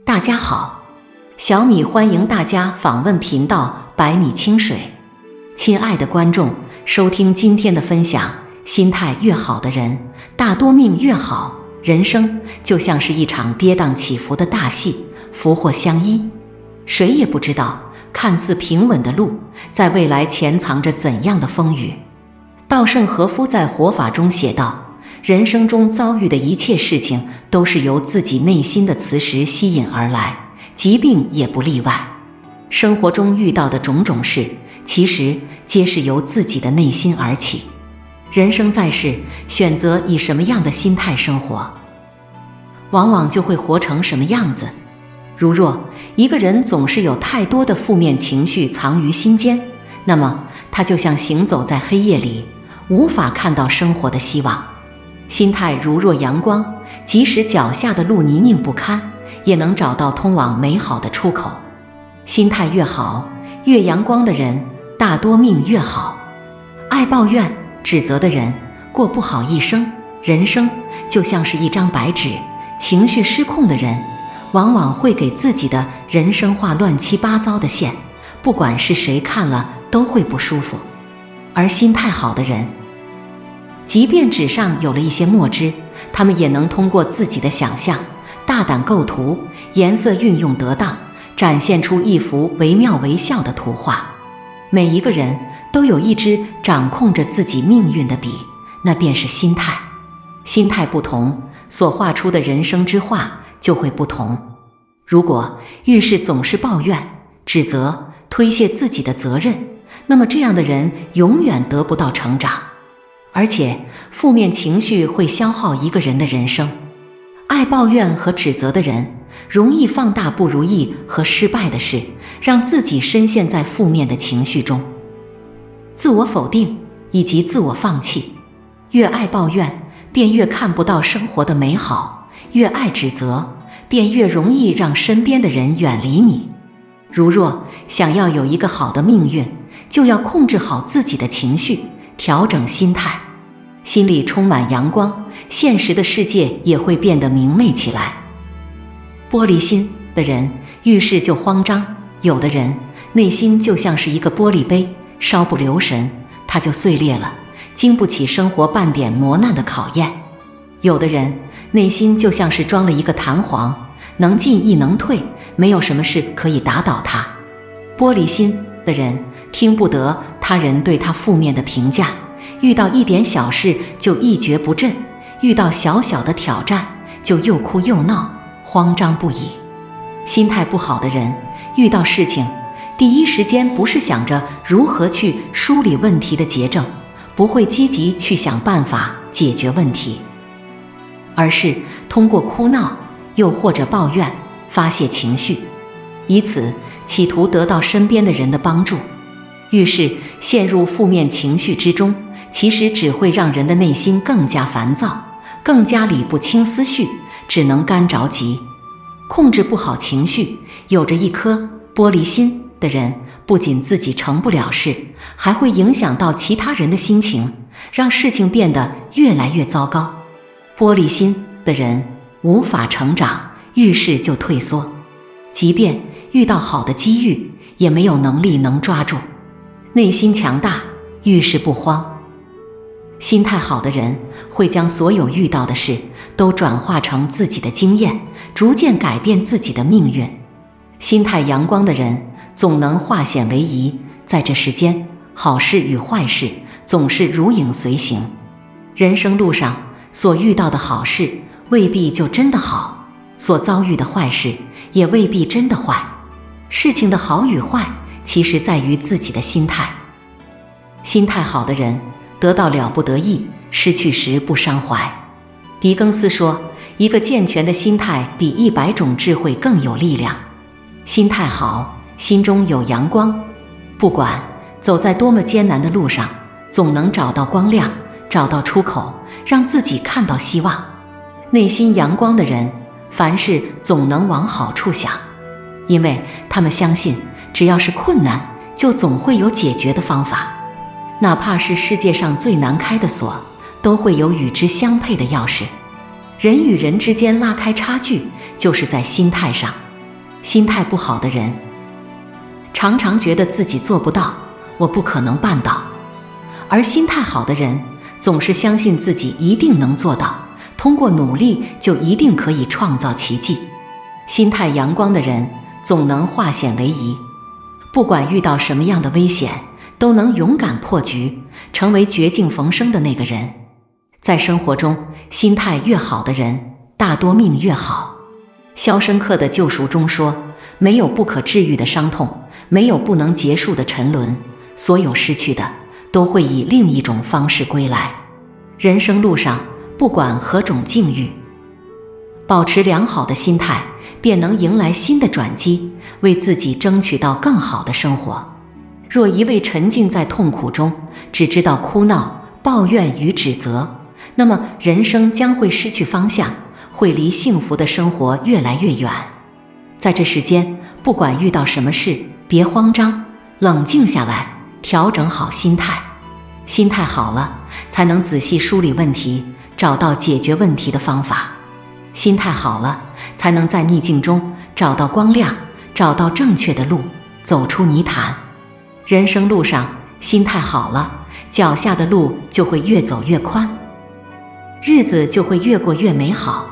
大家好，小米欢迎大家访问频道百米清水。亲爱的观众，收听今天的分享，心态越好的人，大多命越好。人生就像是一场跌宕起伏的大戏，福祸相依。谁也不知道，看似平稳的路，在未来潜藏着怎样的风雨。稻盛和夫在活法中写道，人生中遭遇的一切事情都是由自己内心的磁石吸引而来，疾病也不例外。生活中遇到的种种事，其实皆是由自己的内心而起。人生在世，选择以什么样的心态生活，往往就会活成什么样子。如若一个人总是有太多的负面情绪藏于心间，那么他就像行走在黑夜里，无法看到生活的希望。心态如若阳光，即使脚下的路泥泞不堪，也能找到通往美好的出口。心态越好，越阳光的人，大多命越好。爱抱怨指责的人，过不好一生。人生就像是一张白纸，情绪失控的人，往往会给自己的人生画乱七八糟的线，不管是谁看了都会不舒服。而心态好的人，即便纸上有了一些墨汁，他们也能通过自己的想象，大胆构图，颜色运用得当，展现出一幅惟妙惟肖的图画。每一个人都有一支掌控着自己命运的笔，那便是心态。心态不同，所画出的人生之画就会不同。如果遇事总是抱怨、指责、推卸自己的责任，那么这样的人永远得不到成长。而且负面情绪会消耗一个人的人生。爱抱怨和指责的人，容易放大不如意和失败的事，让自己深陷在负面的情绪中。自我否定以及自我放弃，越爱抱怨，便越看不到生活的美好；越爱指责，便越容易让身边的人远离你。如若想要有一个好的命运，就要控制好自己的情绪，调整心态。心里充满阳光，现实的世界也会变得明媚起来。玻璃心的人，遇事就慌张，有的人内心就像是一个玻璃杯，稍不留神它就碎裂了，经不起生活半点磨难的考验。有的人内心就像是装了一个弹簧，能进亦能退，没有什么事可以打倒它。玻璃心的人听不得他人对他负面的评价，遇到一点小事就一蹶不振，遇到小小的挑战就又哭又闹，慌张不已。心态不好的人，遇到事情第一时间不是想着如何去梳理问题的结症，不会积极去想办法解决问题，而是通过哭闹又或者抱怨发泄情绪，以此企图得到身边的人的帮助。遇事陷入负面情绪之中，其实只会让人的内心更加烦躁，更加理不清思绪，只能干着急。控制不好情绪，有着一颗玻璃心的人，不仅自己成不了事，还会影响到其他人的心情，让事情变得越来越糟糕。玻璃心的人无法成长，遇事就退缩，即便遇到好的机遇，也没有能力能抓住。内心强大，遇事不慌。心态好的人会将所有遇到的事都转化成自己的经验，逐渐改变自己的命运。心态阳光的人总能化险为夷，在这世间，好事与坏事总是如影随形。人生路上所遇到的好事未必就真的好，所遭遇的坏事也未必真的坏。事情的好与坏，其实在于自己的心态。心态好的人得到了不得意，失去时不伤怀。狄更斯说，一个健全的心态比100种智慧更有力量。心态好，心中有阳光，不管走在多么艰难的路上，总能找到光亮，找到出口，让自己看到希望。内心阳光的人，凡事总能往好处想，因为他们相信，只要是困难，就总会有解决的方法。哪怕是世界上最难开的锁，都会有与之相配的钥匙。人与人之间拉开差距，就是在心态上。心态不好的人常常觉得自己做不到，我不可能办到，而心态好的人总是相信自己一定能做到，通过努力就一定可以创造奇迹。心态阳光的人总能化险为夷，不管遇到什么样的危险，都能勇敢破局，成为绝境逢生的那个人。在生活中，心态越好的人，大多命越好。肖申克的救赎中说，没有不可治愈的伤痛，没有不能结束的沉沦，所有失去的都会以另一种方式归来。人生路上，不管何种境遇，保持良好的心态，便能迎来新的转机，为自己争取到更好的生活。若一味沉浸在痛苦中，只知道哭闹、抱怨与指责，那么人生将会失去方向，会离幸福的生活越来越远。在这世间，不管遇到什么事，别慌张，冷静下来，调整好心态。心态好了，才能仔细梳理问题，找到解决问题的方法。心态好了，才能在逆境中找到光亮，找到正确的路，走出泥潭。人生路上，心态好了，脚下的路就会越走越宽，日子就会越过越美好。